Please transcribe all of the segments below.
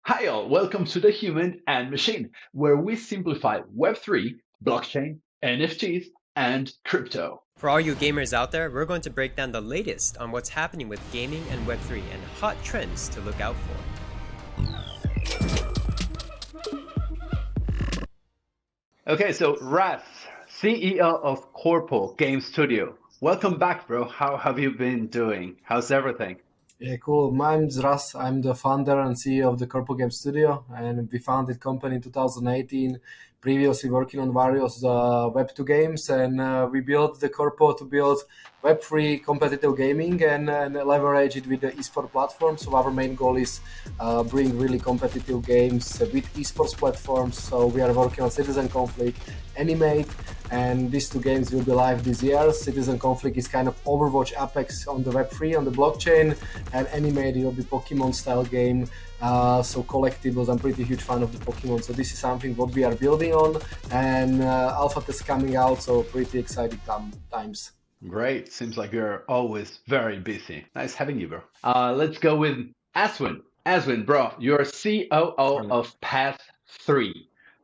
Hi all, welcome to The Human and Machine, where we simplify Web3, blockchain, NFTs, and crypto. For all you gamers out there, we're going to break down the latest on what's happening with gaming and Web3 and hot trends to look out for. Okay, so Ras, CEO of QORPO Game Studio. Welcome back, bro. How have you been doing? How's everything? Yeah, cool. My name's Ras. I'm the founder and CEO of the QORPO Game Studio, and we founded company in 2018. Previously working on various Web2 games, and we built the QORPO to build Web3 competitive gaming and leverage it with the esports platform. So our main goal is bring really competitive games with esports platforms. So we are working on Citizen Conflict, Animate, and these two games will be live this year. Citizen Conflict is kind of Overwatch Apex on the Web3 on the blockchain, and Animate will be Pokemon style game. So collectibles, I'm pretty huge fan of the Pokemon. So this is something what we are building on, and alpha test coming out. So pretty exciting times. Great. Seems like you're always very busy. Nice having you, bro. Let's go with Aswin. Aswin, bro, you're COO of PASS3.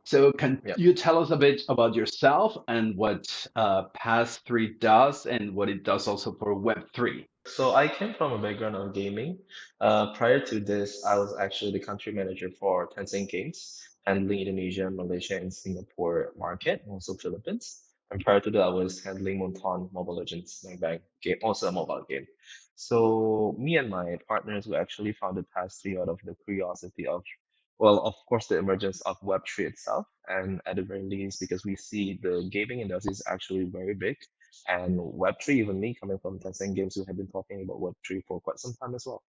So can you tell us a bit about yourself and what PASS3 does and what it does also for Web3? So I came from a background of gaming. Prior to this, I was actually the country manager for Tencent Games, handling Indonesia, Malaysia, and Singapore market, also Philippines. And prior to that, I was handling Monton Mobile Legends bank game, also a mobile game. So me and my partners were actually founded Pass3 out of the curiosity of, well, of course, the emergence of Web3 itself, and at the very least, because we see the gaming industry is actually very big, and Web3, even me coming from Tencent Games, who have been talking about Web3 for quite some time as well.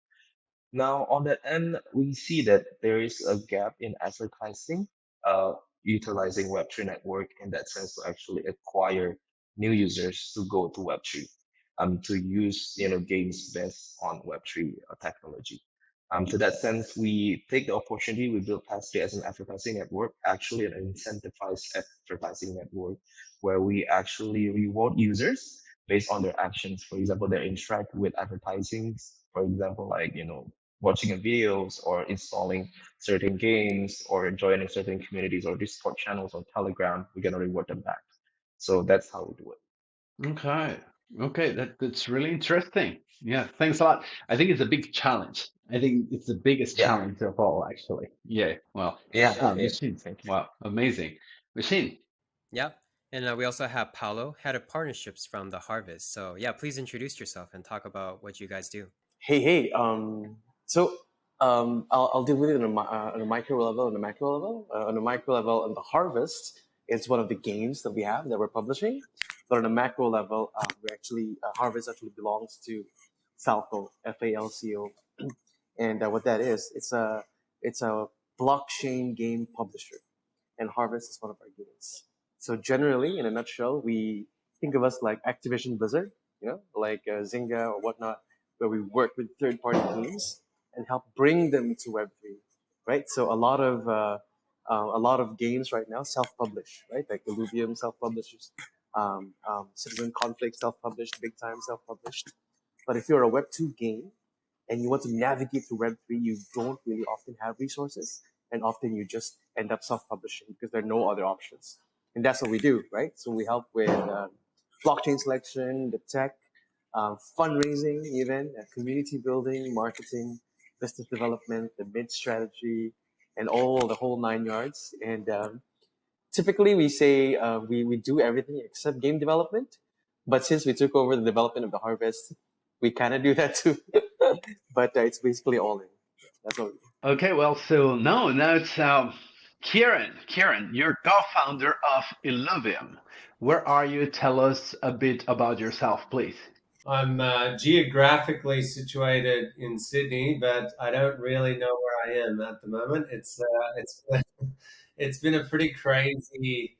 Now, on that end, we see that there is a gap in advertising, utilizing Web3 network in that sense to actually acquire new users to go to Web3, to use games based on Web3 technology. To that sense, we take the opportunity, we build Pass3 as an advertising network, actually an incentivized advertising network, where we actually reward users based on their actions. For example, they interact with advertising, for example, like, watching videos or installing certain games or joining certain communities or Discord channels or Telegram, we're gonna reward them back. So that's how we do it. Okay. Okay, that's really interesting. Yeah, thanks a lot. I think it's a big challenge. I think it's the biggest Yeah. challenge of all, actually. Yeah, well, Yeah. Machine. Thank you. Wow, amazing. Machine. Yeah, and we also have Paulo, head of partnerships from the Harvest. So yeah, please introduce yourself and talk about what you guys do. Hey. I'll deal with it on a micro level and a macro level. On a micro level, on the Harvest, it's one of the games that we have that we're publishing. But on a macro level, we actually Harvest actually belongs to Falco, FALCO, and what that is, it's a blockchain game publisher, and Harvest is one of our games. So generally, in a nutshell, we think of us like Activision Blizzard, like Zynga or whatnot, where we work with third-party games and help bring them to Web3, right? So a lot of games right now self-publish, right? Like Illuvium self-publishes, Citizen Conflict self-published, Big Time self-published. But if you're a Web2 game and you want to navigate through Web3, you don't really often have resources, and often you just end up self-publishing because there are no other options. And that's what we do, right? So we help with blockchain selection, the tech, fundraising, even community building, marketing, business development, the mid strategy, and the whole 9 yards. And typically, we say we do everything except game development. But since we took over the development of the Harvest, we kind of do that too. But it's basically all in. That's what we do. Okay, well, so now it's Kieran. Kieran, you're co-founder of Illuvium. Where are you? Tell us a bit about yourself, please. I'm geographically situated in Sydney, but I don't really know where I am at the moment. It's been a pretty crazy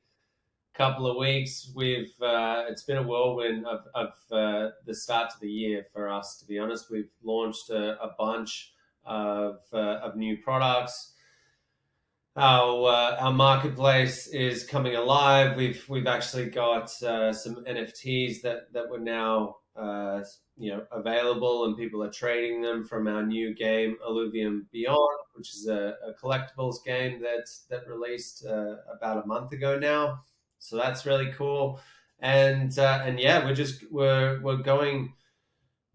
couple of weeks. It's been a whirlwind of the start to the year for us. To be honest, we've launched a bunch of new products. Our marketplace is coming alive. We've actually got some NFTs that we're now available, and people are trading them from our new game Illuvium Beyond, which is a collectibles game that released about a month ago now. So that's really cool. And yeah, we're going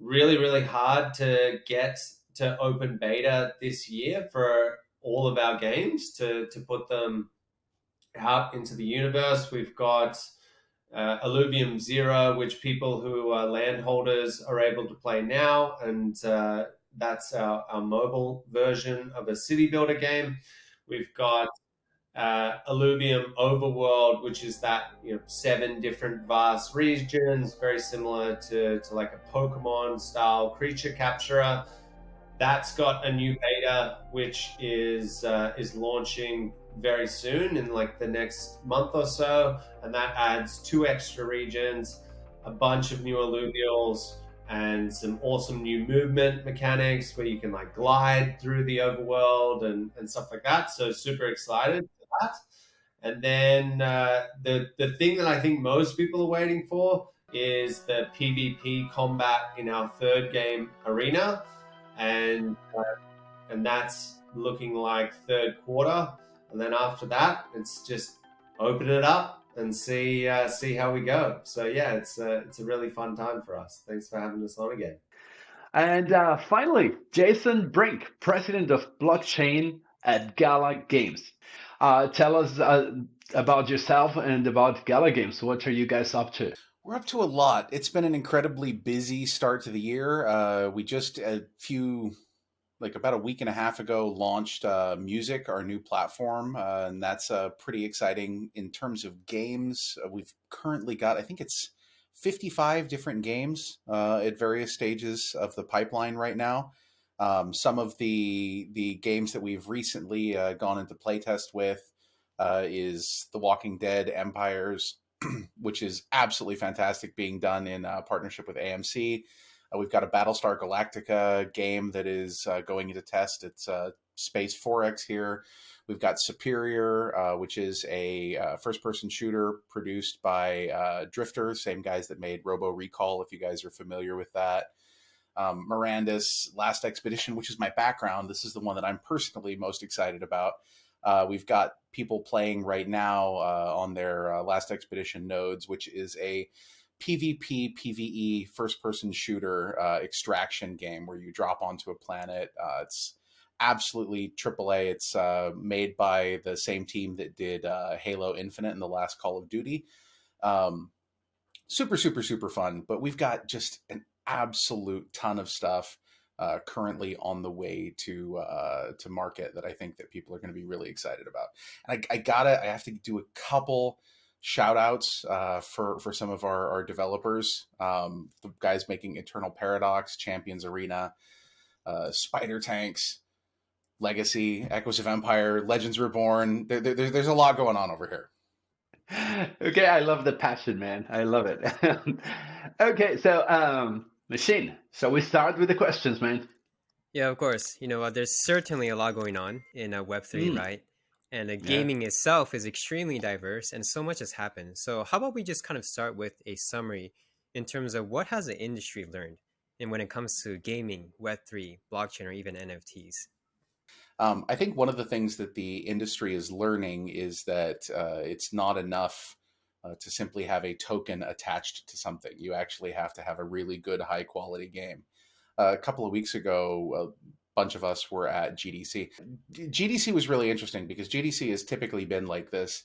really, really hard to get to open beta this year for all of our games to put them out into the universe. We've got Illuvium Zero, which people who are landholders are able to play now, and that's our mobile version of a city builder game. We've got Illuvium Overworld, which is that 7 different vast regions, very similar to like a Pokemon style creature capturer. That's got a new beta, which is launching very soon in like the next month or so, and that adds 2 extra regions, a bunch of new alluvials, and some awesome new movement mechanics where you can like glide through the overworld and stuff like that. So super excited for that. And then the thing that I think most people are waiting for is the PvP combat in our 3rd game, Arena, and that's looking like 3rd quarter. And then after that, it's just open it up and see how we go. So yeah, it's a really fun time for us. Thanks for having us on again. And finally, Jason Brink, president of blockchain at Gala Games. Tell us about yourself and about Gala Games. What are you guys up to? We're up to a lot. It's been an incredibly busy start to the year. We just about a week and a half ago, launched Music, our new platform, and that's pretty exciting in terms of games. We've currently got, I think it's 55 different games at various stages of the pipeline right now. Some of the games that we've recently gone into playtest with is The Walking Dead Empires, which is absolutely fantastic, being done in partnership with AMC. We've got a Battlestar Galactica game that is going into test. It's Space 4X here. We've got Superior, which is a first-person shooter produced by Drifter, same guys that made Robo Recall, if you guys are familiar with that. Miranda's Last Expedition, which is my background. This is the one that I'm personally most excited about. We've got people playing right now on their Last Expedition nodes, which is a PvP, PvE first-person shooter extraction game where you drop onto a planet. It's absolutely AAA. It's made by the same team that did Halo Infinite and the last Call of Duty. Super, super, super fun. But we've got just an absolute ton of stuff currently on the way to market that I think that people are going to be really excited about. And I have to do a couple shout outs for some of our developers, the guys making Eternal Paradox, Champions Arena, Spider Tanks, Legacy, Echoes of Empire, Legends Reborn. There's a lot going on over here. Okay, I love the passion, man. I love it. Okay, so Machine. So we start with the questions, man. Yeah, of course. There's certainly a lot going on in Web3, right? And gaming itself is extremely diverse, and so much has happened. So how about we just kind of start with a summary in terms of what has the industry learned, and when it comes to gaming, Web3, blockchain, or even NFTs? I think one of the things that the industry is learning is that it's not enough to simply have a token attached to something. You actually have to have a really good, high quality game. A couple of weeks ago, bunch of us were at GDC. GDC was really interesting because GDC has typically been like this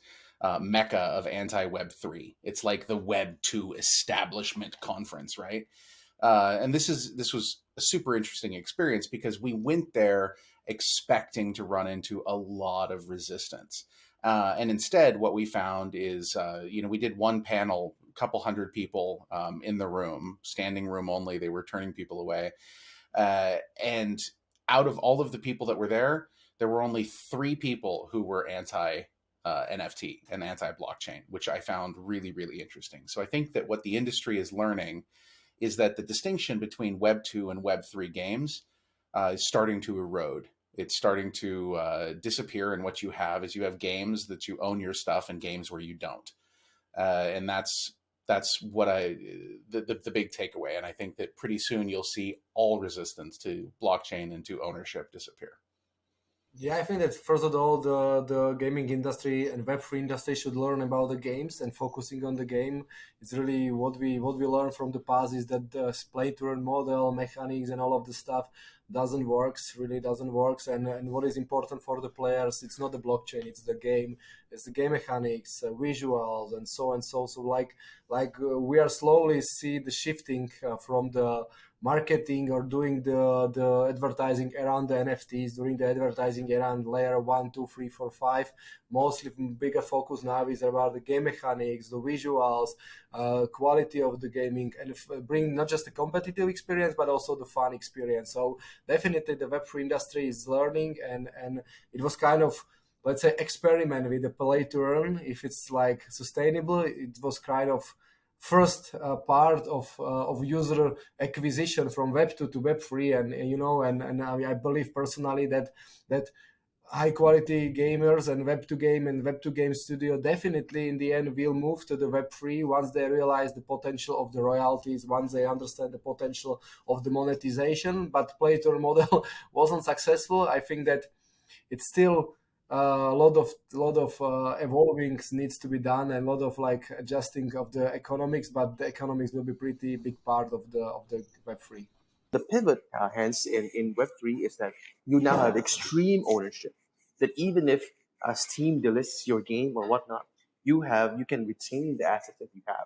mecca of anti-Web3. It's like the Web2 establishment conference, right? And this was a super interesting experience because we went there expecting to run into a lot of resistance. And instead, what we found is, we did one panel, a couple hundred people in the room, standing room only. They were turning people away. And out of all of the people that were there were only 3 people who were anti-NFT and anti-blockchain, which I found really, really interesting. So I think that what the industry is learning is that the distinction between Web 2 and Web 3 games is starting to erode. It's starting to disappear, and what you have is you have games that you own your stuff and games where you don't. And that's that's what the big takeaway. And I think that pretty soon you'll see all resistance to blockchain and to ownership disappear. Yeah, I think that first of all, the gaming industry and Web3 industry should learn about the games and focusing on the game. It's really what we learn from the past is that the play to earn model, mechanics, and all of the stuff doesn't works. Really doesn't works. And what is important for the players, it's not the blockchain, it's the game, it's the game mechanics, visuals, and so and so. So we are slowly see the shifting from the marketing or doing the advertising around the NFTs, during the advertising around layer 1, 2, 3, 4, 5. Mostly bigger focus now is about the game mechanics, the visuals, quality of the gaming, and bring not just the competitive experience, but also the fun experience. So definitely the Web3 industry is learning, and it was kind of, let's say, experiment with the play to earn. If it's like sustainable, it was kind of first part of user acquisition from Web 2 to Web 3, and I believe personally that high quality gamers and Web 2 game and Web 2 game studio definitely in the end will move to the Web 3 once they realize the potential of the royalties, once they understand the potential of the monetization. But play to earn model wasn't successful. I think that it's still a lot of evolving needs to be done, and a lot of like adjusting of the economics, but the economics will be pretty big part of the Web3. The pivot, hence, in Web3 is that you now have extreme ownership. That even if Steam delists your game or whatnot, you can retain the assets that you have.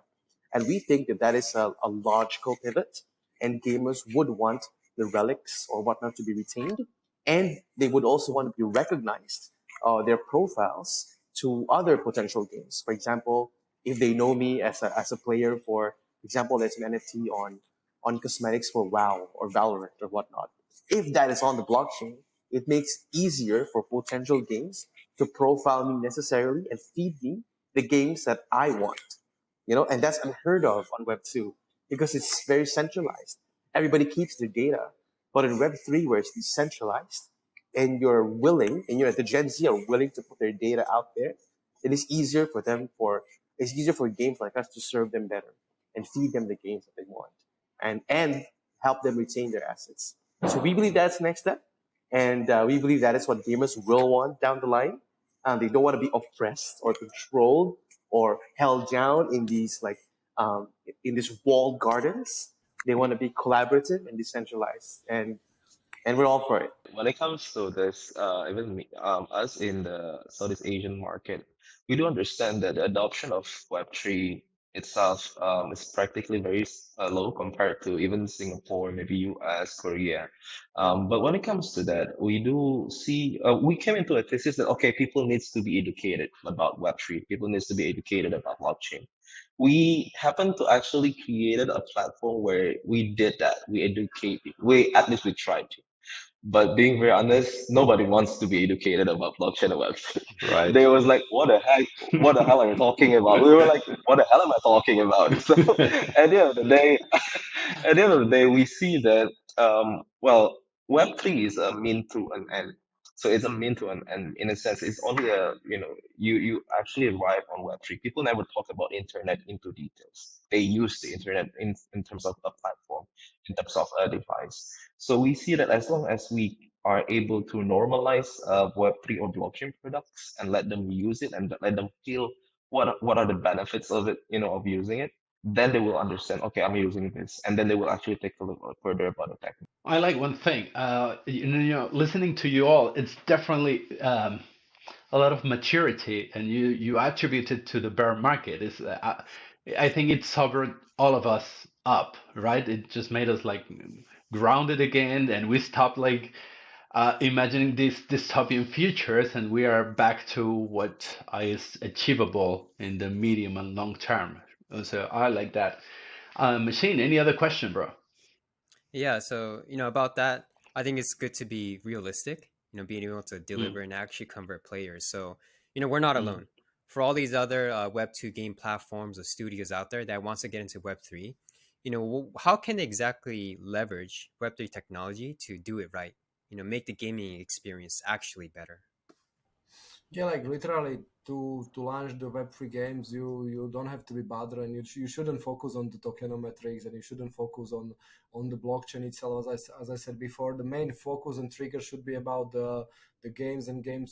And we think that is a logical pivot, and gamers would want the relics or whatnot to be retained, and they would also want to be recognized, their profiles to other potential games. For example, if they know me as a player, for example, there's an NFT on cosmetics for WoW or Valorant or whatnot. If that is on the blockchain, it makes easier for potential games to profile me necessarily and feed me the games that I want. And that's unheard of on Web 2 because it's very centralized. Everybody keeps their data. But in Web 3, where it's decentralized, and the Gen Z are willing to put their data out there, it is easier for games like us to serve them better and feed them the games that they want, and help them retain their assets. So we believe that's the next step, and we believe that is what gamers will want down the line. They don't want to be oppressed or controlled or held down in these in these walled gardens. They want to be collaborative and decentralized, and we're all for it. When it comes to this, even us in the Southeast Asian market, we do understand that the adoption of Web3 itself is practically very low compared to even Singapore, maybe US, Korea. But when it comes to that, we do see, we came into a thesis that, okay, people needs to be educated about Web3. People needs to be educated about blockchain. We happen to actually created a platform where we did that. We educate people. At least we tried to. But being very honest, nobody wants to be educated about blockchain and Web3. Right. They was like, what the hell are you talking about? We were like, what the hell am I talking about? So at the end of the day, we see that, Web3 is a mean to an end. So it's a mean to an end. In a sense, it's only you actually arrive on Web3. People never talk about internet into details. They use the internet in terms of a platform, in terms of a device. So we see that as long as we are able to normalize Web3 or blockchain products and let them use it and let them feel what are the benefits of it, of using it, then they will understand, okay, I'm using this, and then they will actually take a look further about the technique. I like one thing. Listening to you all, it's definitely a lot of maturity, and you attribute it to the bear market. I think it sobered all of us up, right? It just made us like grounded again, and we stopped imagining these dystopian futures, and we are back to what is achievable in the medium and long term. So I like that. Machine, any other question, bro? Yeah, so about that, I think it's good to be realistic, being able to deliver and actually convert players. So, we're not alone. For all these other Web 2 game platforms or studios out there that wants to get into Web 3, how can they exactly leverage Web 3 technology to do it right? Make the gaming experience actually better. Yeah, like literally to launch the Web3 games, you don't have to be bothered, and you shouldn't focus on the tokenomics, and you shouldn't focus on the blockchain itself. As I said before, the main focus and trigger should be about the games and game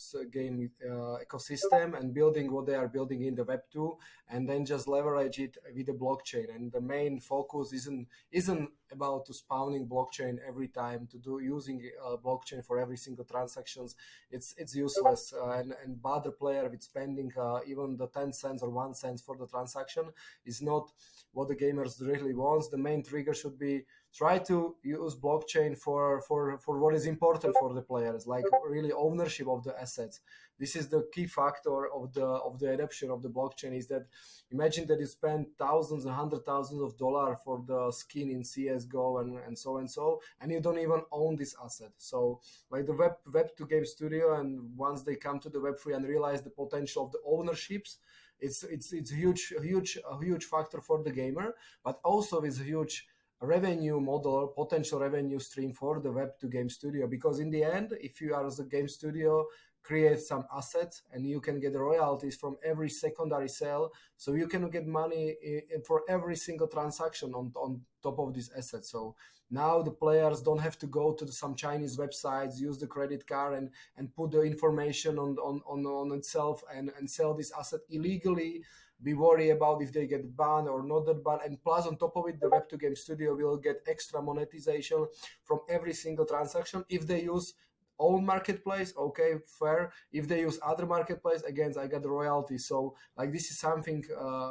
ecosystem and building what they are building in the Web2, and then just leverage it with the blockchain. And the main focus isn't about to spawning blockchain every time, to do using blockchain for every single transactions. It's useless, and bother player with spending even the 10 cents or 1 cent for the transaction is not what the gamers really wants. The main trigger should be try to use blockchain for what is important for the players, like really ownership of the assets. This is the key factor of the adoption of the blockchain, is that imagine that you spend thousands and hundred thousands of dollars for the skin in CSGO and so, and you don't even own this asset. So like the Web2 game studio, and once they come to the Web3 and realize the potential of the ownerships, it's a huge factor for the gamer, but also it's a huge revenue model, potential revenue stream for the Web2 game studio. Because in the end, if you are as a game studio, create some assets and you can get royalties from every secondary sale, so you can get money for every single transaction on top of these assets. So now the players don't have to go to some Chinese websites, use the credit card and put the information on itself and sell this asset illegally, be worried about if they get banned or not that banned. And plus on top of it, the Web2 game studio will get extra monetization from every single transaction. If they use own marketplace, okay, fair. If they use other marketplace, again, I got the royalty. So like this is something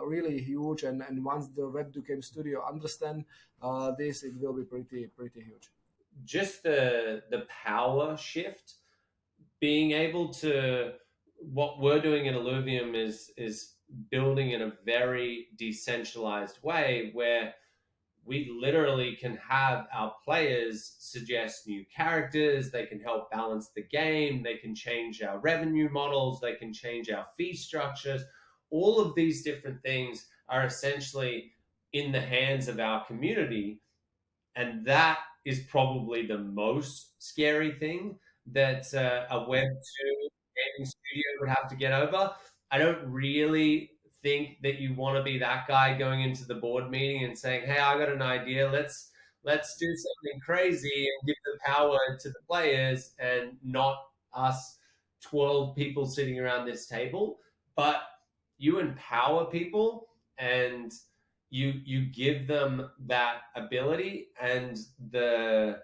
really huge, and once the Web2 game studio understand this, it will be pretty huge. Just the power shift, being able to, what we're doing in Illuvium is building in a very decentralized way, where we literally can have our players suggest new characters, they can help balance the game, they can change our revenue models, they can change our fee structures. All of these different things are essentially in the hands of our community. And that is probably the most scary thing that a Web2 gaming studio would have to get over. I don't really think that you want to be that guy going into the board meeting and saying, hey, I got an idea, let's do something crazy and give the power to the players and not us 12 people sitting around this table. But you empower people and you give them that ability, and the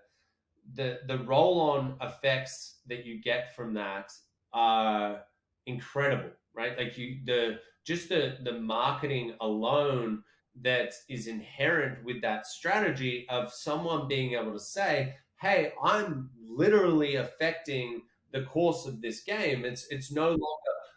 roll-on effects that you get from that are incredible, right? Like the marketing alone that is inherent with that strategy of someone being able to say, hey, I'm literally affecting the course of this game. It's no longer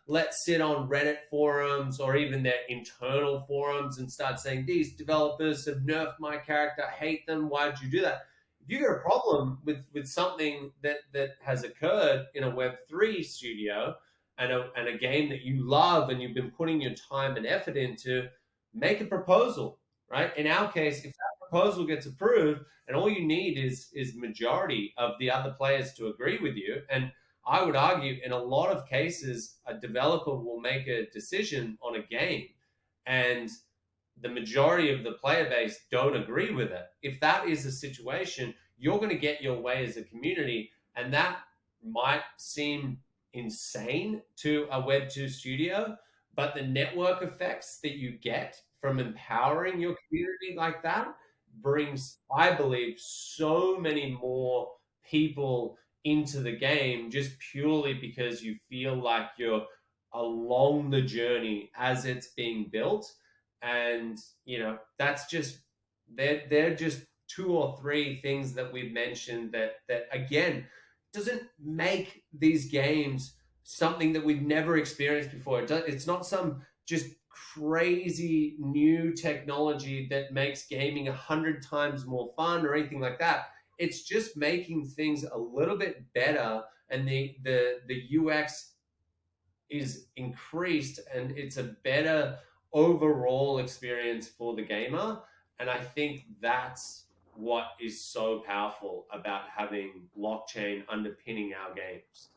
let's sit on Reddit forums or even their internal forums and start saying, these developers have nerfed my character, I hate them, why'd you do that? If you get a problem with something that has occurred in a Web3 studio, and a game that you love and you've been putting your time and effort into, make a proposal, right? In our case, if that proposal gets approved, and all you need is majority of the other players to agree with you, and I would argue in a lot of cases, a developer will make a decision on a game and the majority of the player base don't agree with it. If that is a situation, you're going to get your way as a community, and that might seem insane to a Web2 studio, but the network effects that you get from empowering your community like that brings, I believe, so many more people into the game just purely because you feel like you're along the journey as it's being built. And that's just they're just 2 or 3 things that we've mentioned that again doesn't make these games something that we've never experienced before. It's not some just crazy new technology that makes gaming 100 times more fun or anything like that. It's just making things a little bit better, and the UX is increased, and it's a better overall experience for the gamer. And I think that's what is so powerful about having blockchain underpinning our games.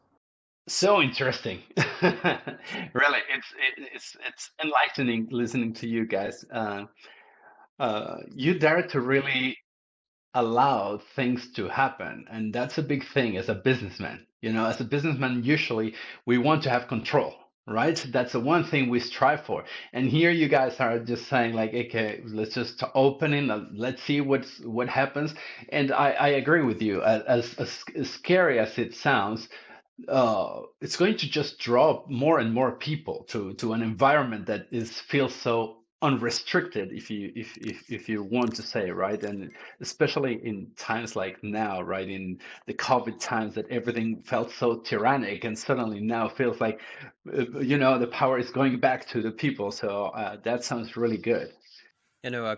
So interesting. Really, it's enlightening listening to you guys. You dare to really allow things to happen, and that's a big thing as a businessman. As a businessman, usually we want to have control, right? That's the one thing we strive for. And here you guys are just saying like, okay, let's just open it, let's see what happens. And I agree with you. As scary as it sounds, it's going to just draw more and more people to an environment that feels so unrestricted, if you want to say, right? And especially in times like now, right, in the COVID times, that everything felt so tyrannic, and suddenly now feels like the power is going back to the people. So that sounds really good.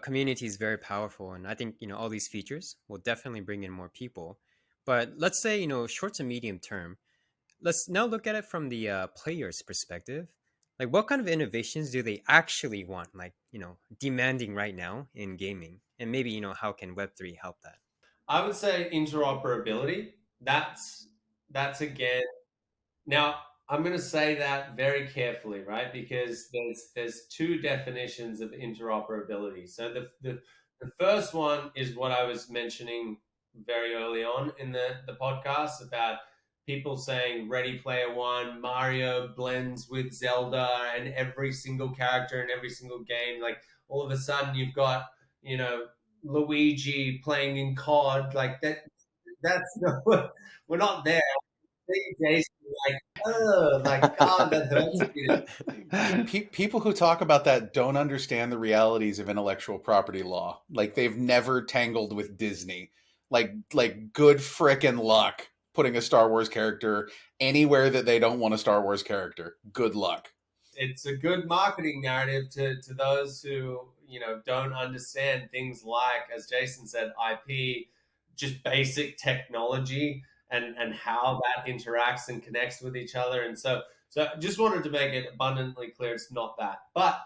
Community is very powerful, and I think all these features will definitely bring in more people. But let's say short to medium term, let's now look at it from the player's perspective. Like, what kind of innovations do they actually want, like demanding right now in gaming, and maybe how can Web3 help that? I would say interoperability. That's again. Now, I'm going to say that very carefully, right? Because there's two definitions of interoperability. So the first one is what I was mentioning very early on in the podcast about people saying Ready Player One, Mario blends with Zelda and every single character in every single game. Like all of a sudden you've got, Luigi playing in COD. Like that's no, we're not there. Jason, like, oh, like, God, that hurts me. People who talk about that don't understand the realities of intellectual property law. Like they've never tangled with Disney. Like good frickin' luck putting a Star Wars character anywhere that they don't want a Star Wars character. Good luck. It's a good marketing narrative to those who don't understand things like, as Jason said, IP, just basic technology and how that interacts and connects with each other. And so I just wanted to make it abundantly clear it's not that. But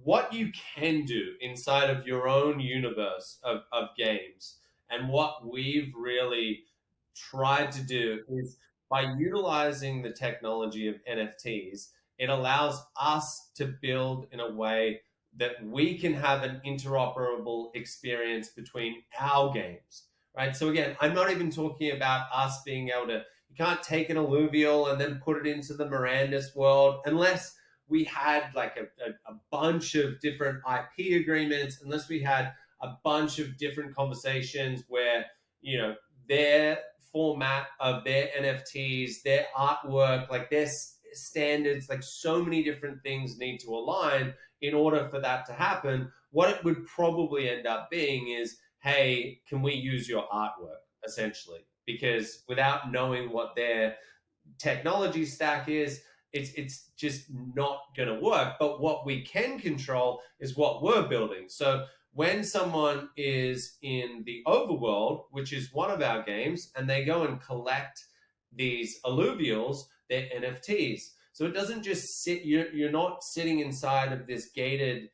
what you can do inside of your own universe of games, and what we've really tried to do, is by utilizing the technology of NFTs, it allows us to build in a way that we can have an interoperable experience between our games, right? So again, I'm not even talking about us being able to, you can't take an alluvial and then put it into the Miranda's world unless we had like a bunch of different IP agreements, unless we had a bunch of different conversations where, their format of their NFTs, their artwork, like their standards, like so many different things need to align in order for that to happen. What it would probably end up being is, hey, can we use your artwork, essentially? Because without knowing what their technology stack is, it's just not going to work. But what we can control is what we're building. So when someone is in the overworld, which is one of our games, and they go and collect these alluvials, they're NFTs. So it doesn't just sit, you're not sitting inside of this gated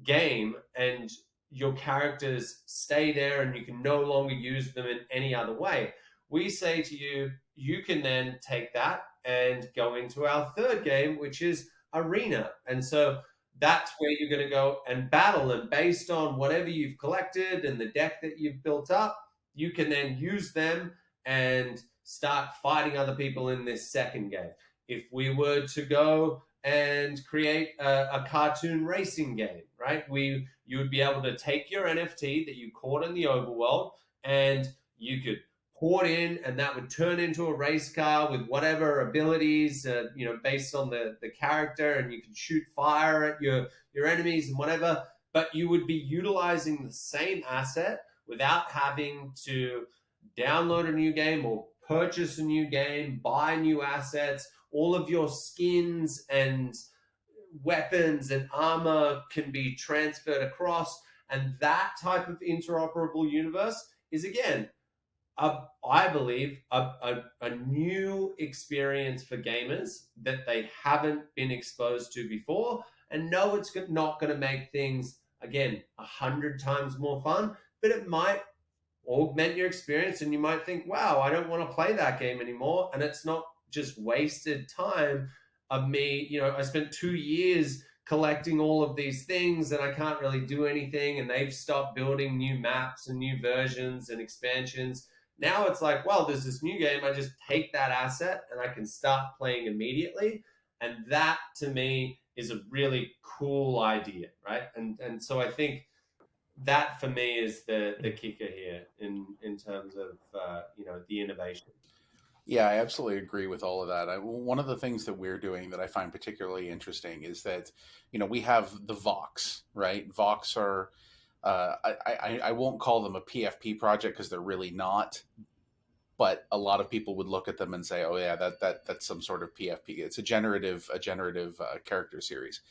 game and your characters stay there and you can no longer use them in any other way. We say to you, you can then take that and go into our third game, which is Arena. And so that's where you're going to go and battle. And based on whatever you've collected and the deck that you've built up, you can then use them and start fighting other people in this second game. If we were to go and create a cartoon racing game, right? You would be able to take your NFT that you caught in the overworld and you could pour it in, and that would turn into a race car with whatever abilities, based on the character, and you can shoot fire at your enemies and whatever. But you would be utilizing the same asset without having to download a new game or purchase a new game, buy new assets. All of your skins and weapons and armor can be transferred across. And that type of interoperable universe is, again, I believe, a new experience for gamers that they haven't been exposed to before. And no, it's not going to make things, again, 100 times more fun, but it might augment your experience, and you might think, wow, I don't want to play that game anymore. And it's not just wasted time of me. You know, I spent 2 years collecting all of these things and I can't really do anything, and they've stopped building new maps and new versions and expansions. Now it's like, well, there's this new game. I just take that asset and I can start playing immediately. And that to me is a really cool idea, right? And so I think that for me is the kicker here in terms of you know, the innovation. Yeah, I absolutely agree with all of that. One of the things that we're doing that I find particularly interesting is that, you know, we have the Vox, right? Vox are, I won't call them a PFP project because they're really not, but a lot of people would look at them and say, oh yeah, that's some sort of PFP. It's a generative character series.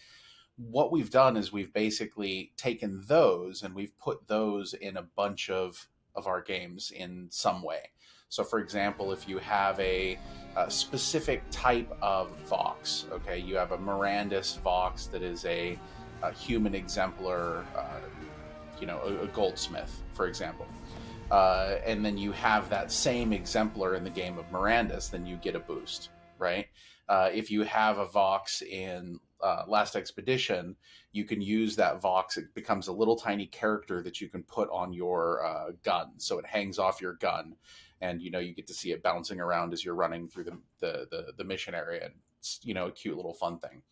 What we've done is we've basically taken those and we've put those in a bunch of our games in some way. So, for example, if you have a specific type of Vox, okay, you have a Mirandus Vox that is a human exemplar, you know, a goldsmith, for example. And then you have that same exemplar in the game of Mirandus, then you get a boost, right? If you have a Vox in Last Expedition, you can use that Vox. It becomes a little tiny character that you can put on your gun. So it hangs off your gun. And, you know, you get to see it bouncing around as you're running through the mission area. And it's, you know, a cute little fun thing.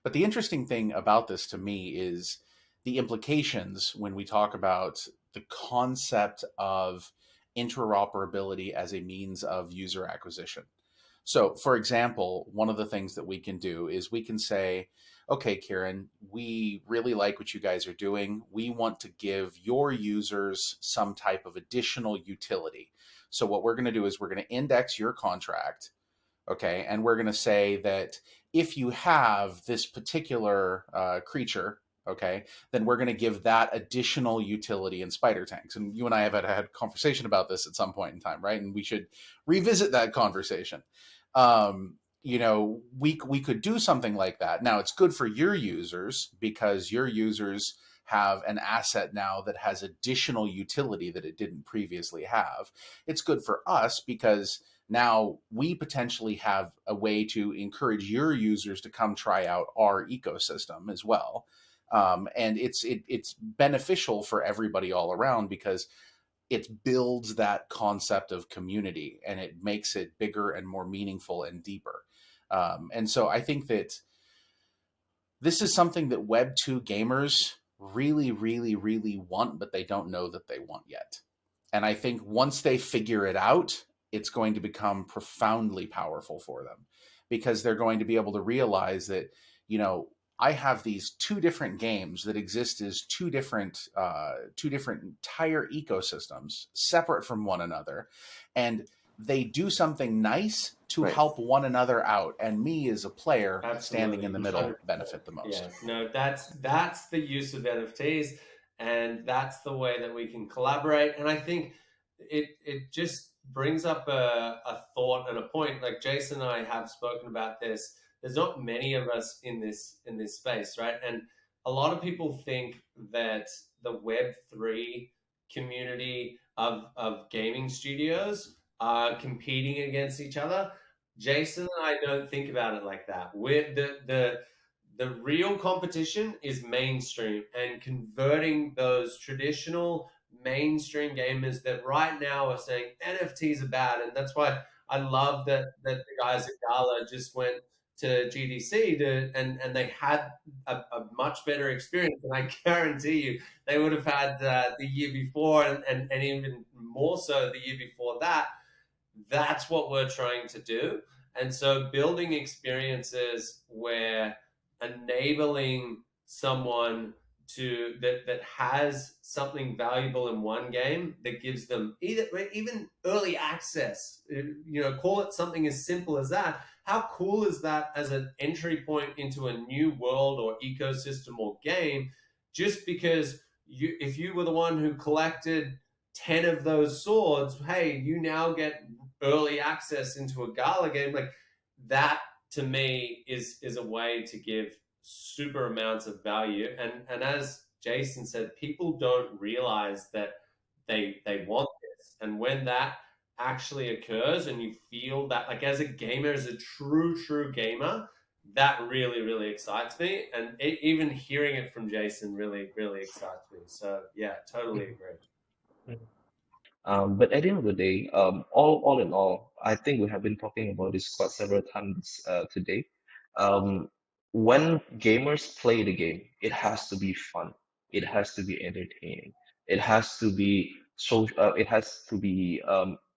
But the interesting thing about this to me is the implications when we talk about the concept of interoperability as a means of user acquisition. So, for example, one of the things that we can do is we can say, okay, Kieran, we really like what you guys are doing. We want to give your users some type of additional utility. So what we're going to do is we're going to index your contract, okay? And we're going to say that if you have this particular creature, okay, then we're going to give that additional utility in spider tanks. And you and I have had a conversation about this at some point in time, right? And we should revisit that conversation. You know, we could do something like that. Now, it's good for your users because your users have an asset now that has additional utility that it didn't previously have. It's good for us because now we potentially have a way to encourage your users to come try out our ecosystem as well. And it's beneficial for everybody all around because it builds that concept of community and it makes it bigger and more meaningful and deeper. And so I think that this is something that Web 2 gamers really, really, really want, but they don't know that they want yet. And I think once they figure it out, it's going to become profoundly powerful for them because they're going to be able to realize that, you know, I have these two different games that exist as two different entire ecosystems separate from one another. And they do something nice to help one another out. And me as a player standing in the middle benefit the most. Yeah, no, that's the use of NFTs. And that's the way that we can collaborate. And I think it just brings up a thought and a point. Like Jason and I have spoken about this. There's not many of us in this space, right? And a lot of people think that the Web3 community of gaming studios are competing against each other. Jason and I don't think about it like that. We're the real competition is mainstream and converting those traditional mainstream gamers that right now are saying NFTs are bad. And that's why I love that the guys at Gala just went to GDC and they had a much better experience. And I guarantee you they would have had the year before and even more so the year before that. That's what we're trying to do. And so building experiences where enabling someone to that has something valuable in one game that gives them even early access, you know, call it something as simple as that. How cool is that as an entry point into a new world or ecosystem or game? Just because if you were the one who collected 10 of those swords, hey, you now get early access into a Gala game. Like that to me is a way to give super amounts of value. And as Jason said, people don't realize that they want this. And when that actually occurs and you feel that, like, as a gamer, as a true gamer, that really excites me. And even hearing it from Jason really excites me. So yeah, totally agree. But at the end of the day, all in all, I think we have been talking about this quite several times today. Um, when gamers play the game, it has to be fun. It has to be entertaining. It has to be it has to be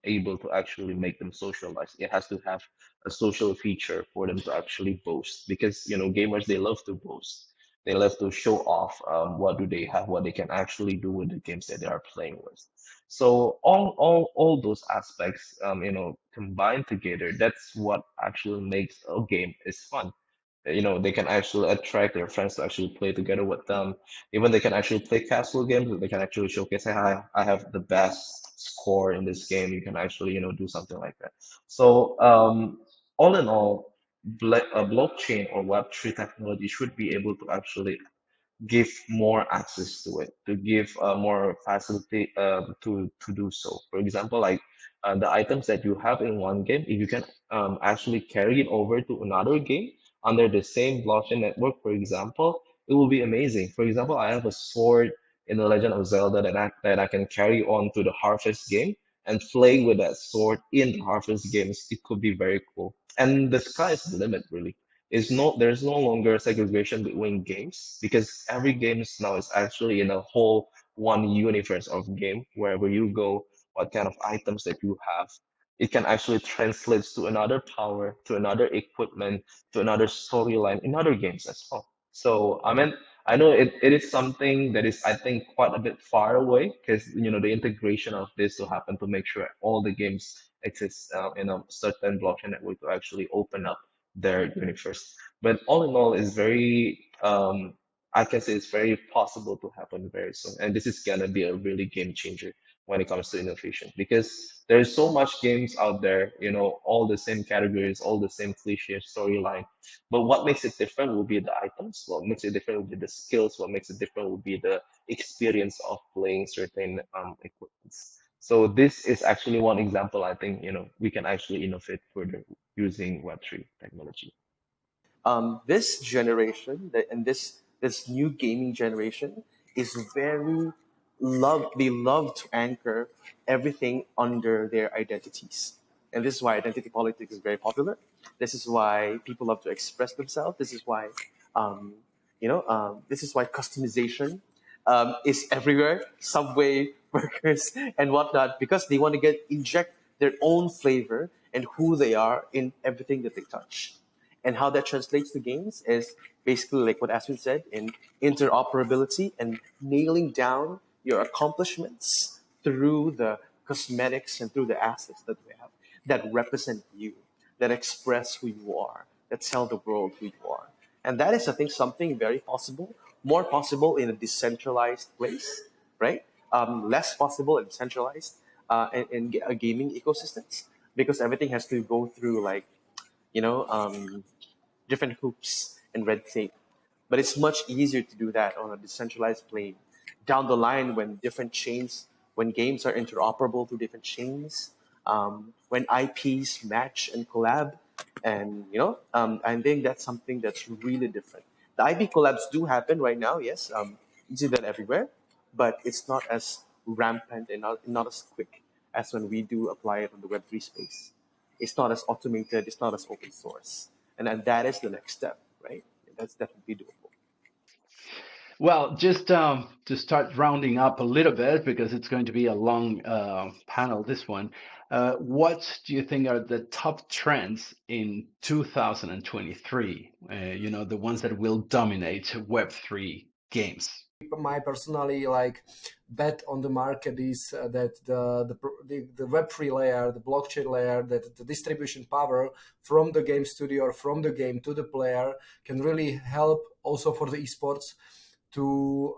able to actually make them socialize. It has to have a social feature for them to actually boast. Because gamers, they love to boast. They love to show off what do they have, what they can actually do with the games that they are playing with. So all those aspects, combined together, that's what actually makes a game is fun. They can actually attract their friends to actually play together with them. Even they can actually play casual games. They can actually showcase, hey, I have the best score in this game. You can actually, do something like that. So, all in all, a blockchain or Web3 technology should be able to actually give more access to it, to give more facility to do so. For example, like the items that you have in one game, if you can actually carry it over to another game under the same blockchain network, for example, it will be amazing. For example, I have a sword in The Legend of Zelda that I can carry on to the Harvest game and play with that sword in the Harvest games. It could be very cool. And the sky is the limit, really. There's no longer segregation between games because every game now is actually in a whole one universe of game. Wherever you go, what kind of items that you have, it can actually translate to another power, to another equipment, to another storyline in other games as well. So I mean, I know it is something that is, I think, quite a bit far away because the integration of this will happen to make sure all the games exist in a certain blockchain network to actually open up their universe. But all in all, it's very, I can say it's very possible to happen very soon. And this is gonna be a really game changer when it comes to innovation because there's so much games out there, all the same categories, all the same cliche storyline. But what makes it different will be the items. What makes it different will be the skills. What makes it different will be the experience of playing certain equipments. So this is actually one example I think we can actually innovate further using Web3 technology. This generation and this new gaming generation is very they love to anchor everything under their identities, and this is why identity politics is very popular. This is why people love to express themselves. This is why this is why customization is everywhere, Subway burgers and whatnot, because they want to inject their own flavor and who they are in everything that they touch. And how that translates to games is basically like what Aswin said in interoperability and nailing down your accomplishments through the cosmetics and through the assets that we have that represent you, that express who you are, that tell the world who you are. And that is, I think, something very possible, more possible in a decentralized place, right? Less possible in centralized in gaming ecosystems because everything has to go through like different hoops and red tape. But it's much easier to do that on a decentralized plane. Down the line, when different chains, when games are interoperable through different chains, when IPs match and collab, and I think that's something that's really different. The IP collabs do happen right now, yes. You see that everywhere, but it's not as rampant and not as quick as when we do apply it on the Web3 space. It's not as automated. It's not as open source, and then that is the next step, right? That's definitely doable. Well, just to start rounding up a little bit, because it's going to be a long panel, this one, what do you think are the top trends in 2023? The ones that will dominate Web3 games? My personally bet on the market is that the Web3 layer, the blockchain layer, that the distribution power from the game studio or from the game to the player can really help also for the esports to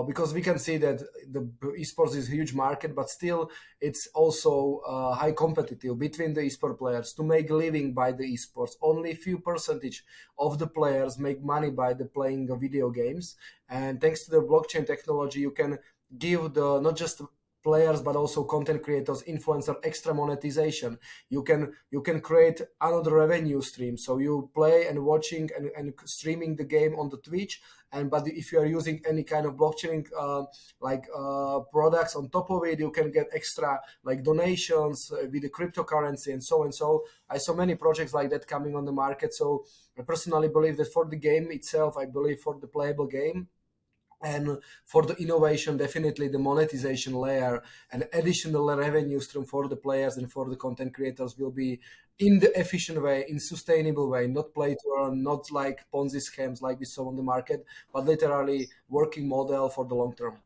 because we can see that the esports is a huge market, but still it's also high competitive between the esport players to make a living by the esports. Only few percentage of the players make money by the playing the video games, and thanks to the blockchain technology you can give the not just players, but also content creators, influencer, extra monetization. You can create another revenue stream. So you play and watching and streaming the game on the Twitch, but if you are using any kind of blockchain products on top of it, you can get extra like donations with the cryptocurrency and so on. So I saw many projects like that coming on the market. So I personally believe that for the game itself, I believe for the playable game, and for the innovation, definitely the monetization layer and additional revenue stream for the players and for the content creators will be in the efficient way, in sustainable way, not play to earn, not like Ponzi schemes like we saw on the market, but literally working model for the long term.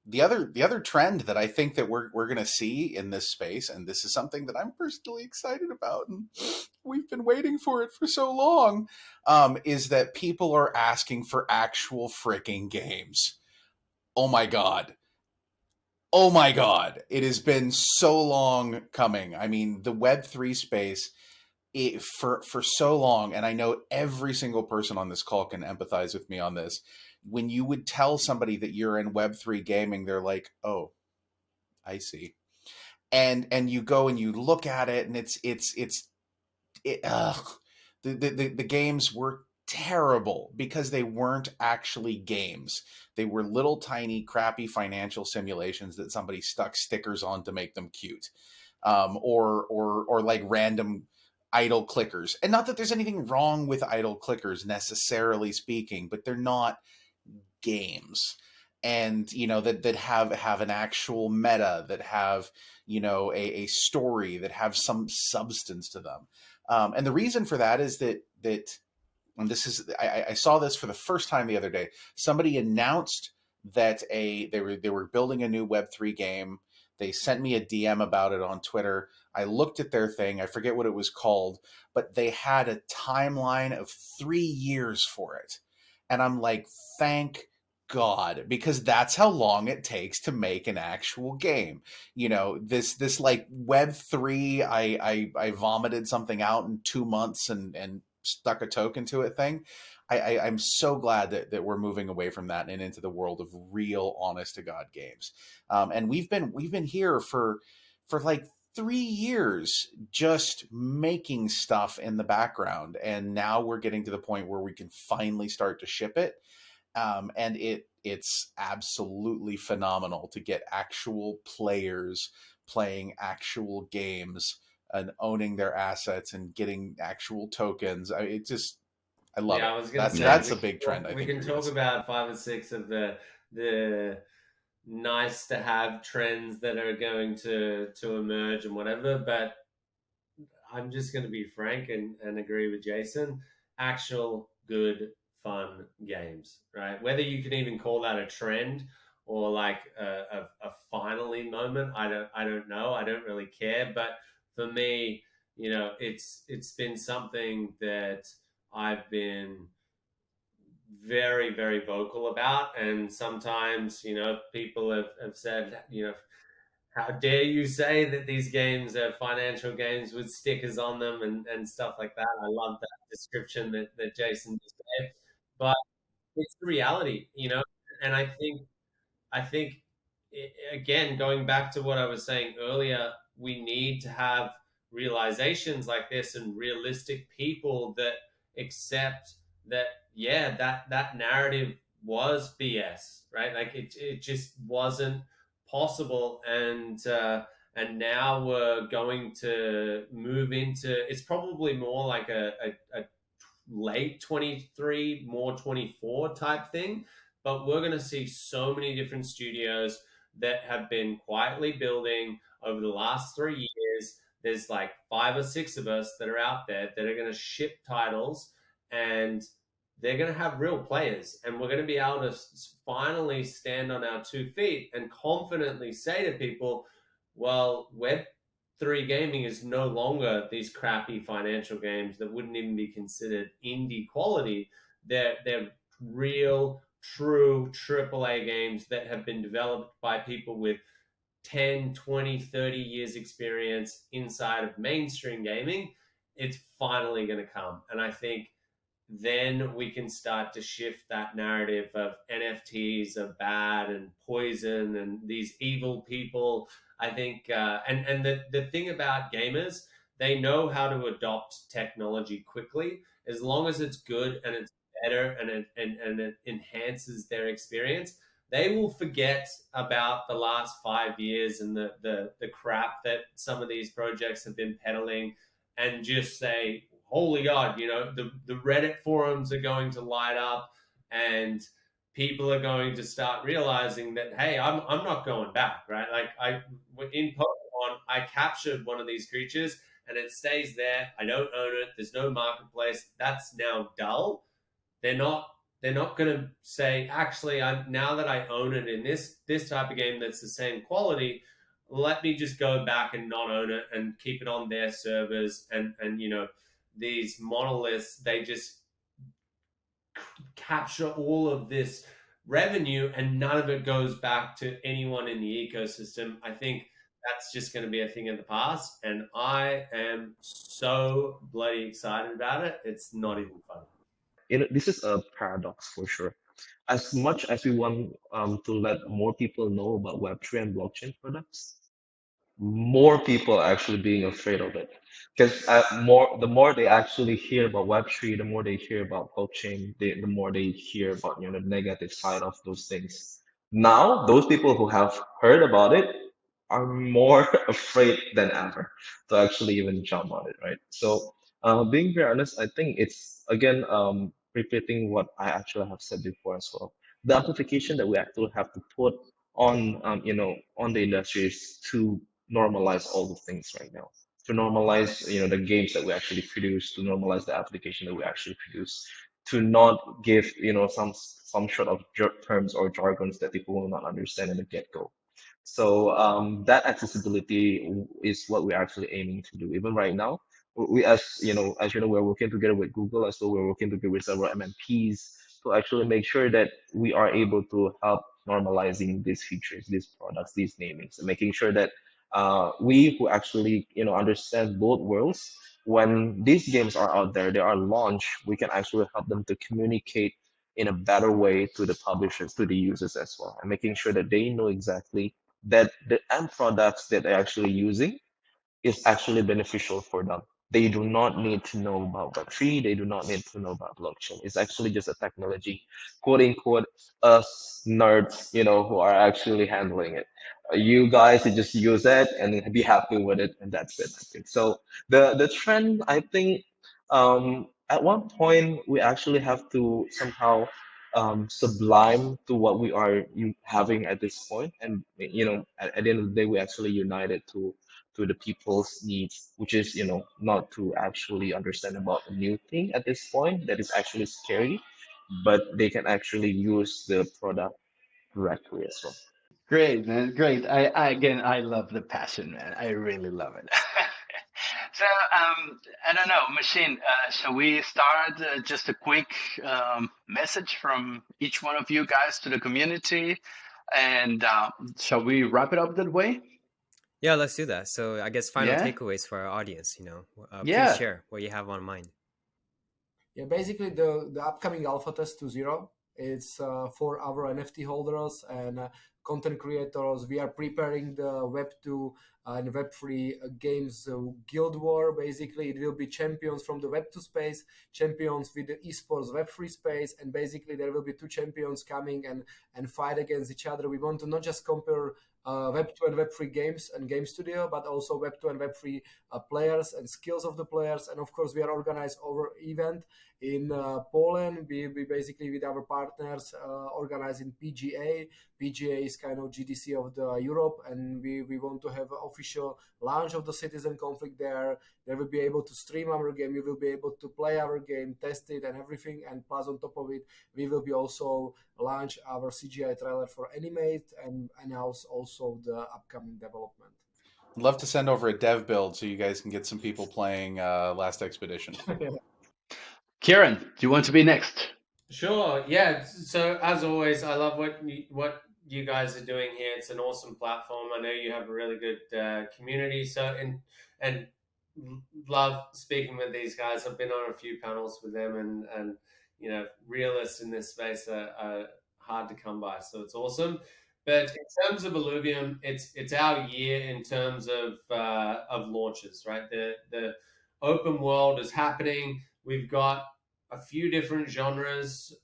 The other trend that I think that we're going to see in this space, and this is something that I'm personally excited about, and we've been waiting for it for so long, is that people are asking for actual freaking games. Oh my God. Oh my God. It has been so long coming. I mean, the Web3 space, for so long, and I know every single person on this call can empathize with me on this. When you would tell somebody that you're in Web3 gaming, they're like, "Oh, I see." And you go and you look at it, and the games were terrible because they weren't actually games. They were little tiny crappy financial simulations that somebody stuck stickers on to make them cute, or like random idle clickers. And not that there's anything wrong with idle clickers necessarily speaking, but they're not games. And that have an actual meta, that have a story, that have some substance to them. And the reason for that is that and this is I saw this for the first time the other day. Somebody announced that they were building a new Web3 game. They sent me a DM about it on Twitter. I looked at their thing. I forget what it was called, but they had a timeline of 3 years for it. And I'm like, thank God, because that's how long it takes to make an actual game. This like Web3, I vomited something out in 2 months and stuck a token to it thing. I'm so glad that we're moving away from that and into the world of real, honest to God games. And we've been here for like 3 years just making stuff in the background, and now we're getting to the point where we can finally start to ship it. And it's absolutely phenomenal to get actual players playing actual games and owning their assets and getting actual tokens. I love it. I was gonna say that's a big trend. I think we can talk about 5 or 6 of the nice to have trends that are going to emerge and whatever, but I'm just going to be frank and agree with Jason. Actual good fun games, right? Whether you can even call that a trend or like a finally moment, I don't know. I don't really care. But for me, it's been something that I've been very, very vocal about. And sometimes, people have said, how dare you say that these games are financial games with stickers on them and stuff like that. I love that description that Jason just gave. But it's the reality, and I think again, going back to what I was saying earlier, we need to have realizations like this and realistic people that accept that, yeah, that narrative was BS, right? Like it just wasn't possible, and now we're going to move into, it's probably more like a late 23, more 24 type thing. But we're going to see so many different studios that have been quietly building over the last 3 years. There's like 5 or 6 of us that are out there that are going to ship titles, and they're going to have real players, and we're going to be able to finally stand on our 2 feet and confidently say to people, well, Web3 gaming is no longer these crappy financial games that wouldn't even be considered indie quality. They're real, true AAA games that have been developed by people with 10, 20, 30 years experience inside of mainstream gaming. It's finally going to come. And I think then we can start to shift that narrative of NFTs are bad and poison and these evil people. I think, and the thing about gamers, they know how to adopt technology quickly as long as it's good and it's better and it enhances their experience. They will forget about the last 5 years and the crap that some of these projects have been peddling and just say, holy God, the Reddit forums are going to light up and people are going to start realizing that, hey, I'm not going back, right? Like in Pokemon, I captured one of these creatures and it stays there. I don't own it. There's no marketplace. That's now dull. They're not going to say, actually, now that I own it in this type of game that's the same quality, let me just go back and not own it and keep it on their servers. And these monoliths, they just capture all of this revenue and none of it goes back to anyone in the ecosystem. I think that's just going to be a thing of the past. And I am so bloody excited about it. It's not even funny. This is a paradox for sure. As much as we want to let more people know about Web3 and blockchain products, more people are actually being afraid of it. Because the more they actually hear about Web3, the more they hear about blockchain, the more they hear about the negative side of those things. Now, those people who have heard about it are more afraid than ever to actually even jump on it, right? So, being very honest, I think it's again repeating what I actually have said before as well. The amplification that we actually have to put on on the industries to normalize all the things right now, to normalize the games that we actually produce, to normalize the application that we actually produce, to not give some sort of terms or jargons that people will not understand in the get-go. So that accessibility is what we're actually aiming to do. Even right now, we we're working together with Google as well. We're working together with several MMPs to actually make sure that we are able to help normalizing these features, these products, these namings, and making sure that we who actually understand both worlds, when these games are out there, they are launched, we can actually help them to communicate in a better way to the publishers, to the users as well, and making sure that they know exactly that the end products that they're actually using is actually beneficial for them. They do not need to know about Web3. They do not need to know about blockchain. It's actually just a technology, quote unquote, us nerds, who are actually handling it. You guys just use it and be happy with it, and that's it. I think. So the trend, I think, at one point we actually have to somehow sublime to what we are having at this point, and at the end of the day, we actually united to the people's needs, which is, not to actually understand about a new thing at this point that is actually scary, but they can actually use the product directly as well. Great, man. Great. Again, I love the passion, man. I really love it. So, I don't know, Machine, shall we start just a quick message from each one of you guys to the community? And shall we wrap it up that way? Yeah, let's do that. So I guess final Yeah? takeaways for our audience, Yeah. please share what you have on mind. Yeah, basically the upcoming Alpha Test 2.0, it's for our NFT holders and content creators. We are preparing the Web2 and Web3 games guild war. Basically, it will be champions from the Web2 space, champions with the esports Web3 space, and basically there will be two champions coming and fight against each other. We want to not just compare Web2 and Web3 games and game studio, but also Web2 and Web3 players and skills of the players. And of course, we are organized our event in Poland. We basically with our partners organizing PGA. PGA is kind of GDC of the Europe, and we want to have an official launch of the Citizen Conflict there. They will be able to stream our game. You will be able to play our game, test it, and everything. And plus, on top of it, we will be also launch our CGI trailer for Animate and announce also the upcoming development. I'd love to send over a dev build so you guys can get some people playing Last Expedition. Kieran, do you want to be next? Sure. Yeah. So as always, I love what you guys are doing here. It's an awesome platform. I know you have a really good community. So and love speaking with these guys. I've been on a few panels with them, and realists in this space are hard to come by. So it's awesome. But in terms of Illuvium, it's our year in terms of launches, right? The open world is happening. We've got a few different genres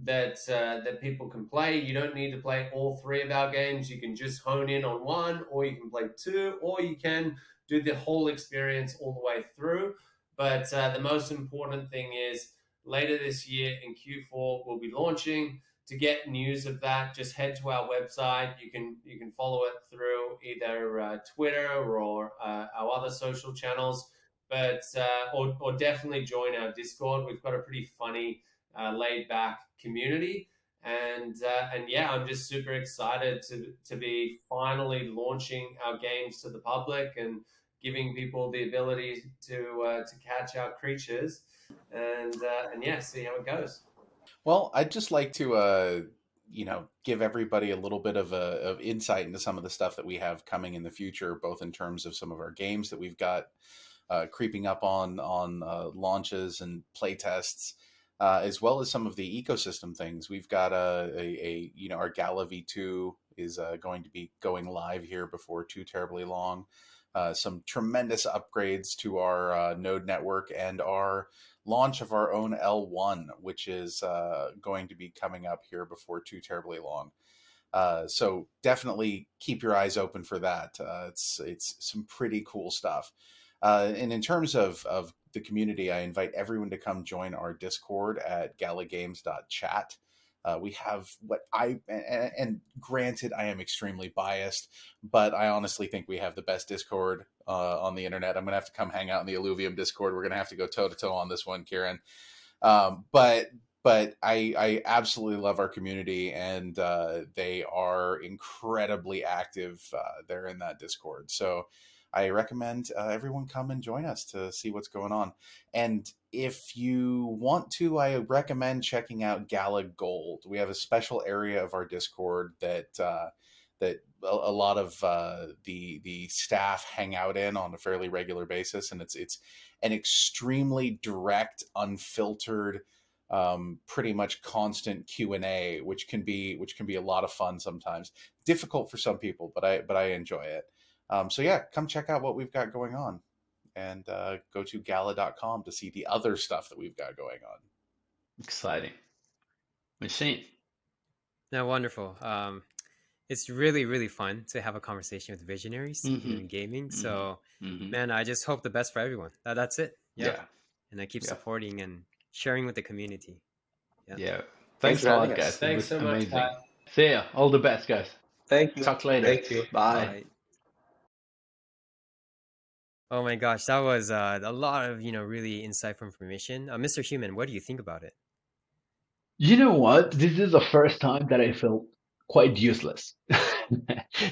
that people can play. You don't need to play all three of our games. You can just hone in on one, or you can play two, or you can do the whole experience all the way through. But the most important thing is later this year in Q4 we'll be launching. To get news of that, just head to our website. You can follow it through either Twitter or our other social channels, but or definitely join our Discord. We've got a pretty funny, laid back community, and yeah, I'm just super excited to be finally launching our games to the public and giving people the ability to catch our creatures, and yeah, see how it goes. Well, I'd just like to, give everybody a little bit of insight into some of the stuff that we have coming in the future, both in terms of some of our games that we've got creeping up on launches and play tests, as well as some of the ecosystem things. We've got our Gala V2 is going to be going live here before too terribly long. Some tremendous upgrades to our node network and our launch of our own L1, which is going to be coming up here before too terribly long. So definitely keep your eyes open for that. It's some pretty cool stuff. And in terms of the community, I invite everyone to come join our Discord at galagames.chat. We have and granted, I am extremely biased, but I honestly think we have the best Discord on the internet. I'm going to have to come hang out in the Illuvium Discord. We're going to have to go toe to toe on this one, Kieran. But I absolutely love our community, and they are incredibly active there in that Discord. So I recommend everyone come and join us to see what's going on. And if you want to, I recommend checking out Gala Gold. We have a special area of our Discord that a lot of the staff hang out in on a fairly regular basis, and it's an extremely direct, unfiltered, pretty much constant Q&A, which can be a lot of fun sometimes. Difficult for some people, but I enjoy it. So yeah, come check out what we've got going on, and go to gala.com to see the other stuff that we've got going on. Exciting. Machine. Now, wonderful. It's really, really fun to have a conversation with visionaries in gaming. So, man, I just hope the best for everyone. That's it. Yeah. And I keep supporting and sharing with the community. Yeah. Thanks a lot, guys. Thanks so much, Pat. See ya. All the best, guys. Thank you. Talk later. Thank you. Bye. Oh my gosh, that was a lot of really insightful information. Mr. Human, what do you think about it? You know what? This is the first time that I felt quite useless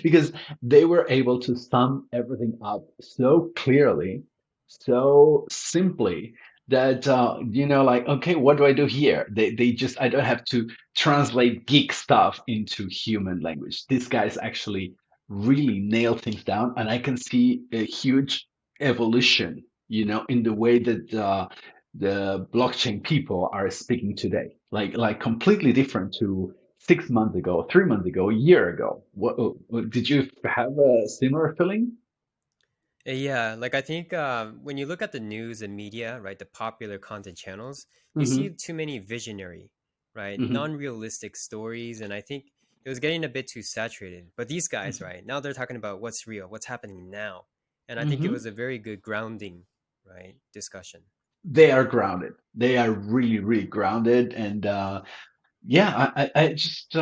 because they were able to sum everything up so clearly, so simply that okay, what do I do here? They just, I don't have to translate geek stuff into human language. These guys actually really nail things down, and I can see a huge evolution, in the way that the blockchain people are speaking today, like completely different to 6 months ago, 3 months ago, a year ago. What did you have a similar feeling? Yeah, like I think when you look at the news and media, right, the popular content channels, you see too many visionary, right, non-realistic stories, and I think it was getting a bit too saturated. But these guys, right, now they're talking about what's real, what's happening now, and I think it was a very good grounding, right, discussion. They are grounded. They are really, really grounded, and I just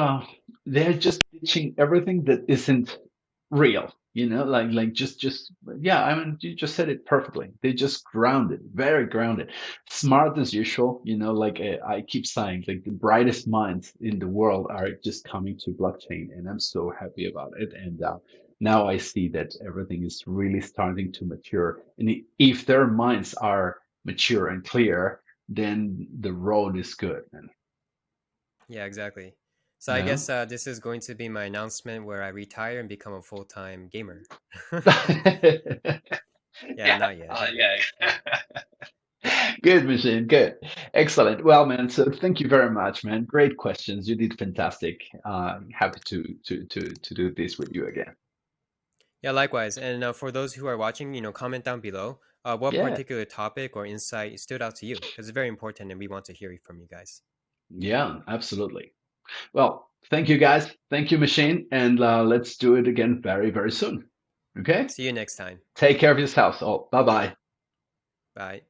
they're just teaching everything that isn't real, like just yeah. I mean, you just said it perfectly. They just grounded, very grounded, smart as usual. Like I keep saying, like the brightest minds in the world are just coming to blockchain, and I'm so happy about it. And now I see that everything is really starting to mature, and if their minds are mature and clear, then the road is good. Yeah, exactly. So I guess this is going to be my announcement where I retire and become a full-time gamer. Yeah, not yet. Good, Machine. Good. Excellent. Well, man, so thank you very much, man. Great questions. You did fantastic. Happy to do this with you again. Yeah, likewise. And for those who are watching, comment down below what Yeah. particular topic or insight stood out to you, because it's very important and we want to hear it from you guys. Yeah, absolutely. Well, thank you, guys. Thank you, Machine. And let's do it again very, very soon. Okay? See you next time. Take care of yourselves all. Bye-bye. Bye.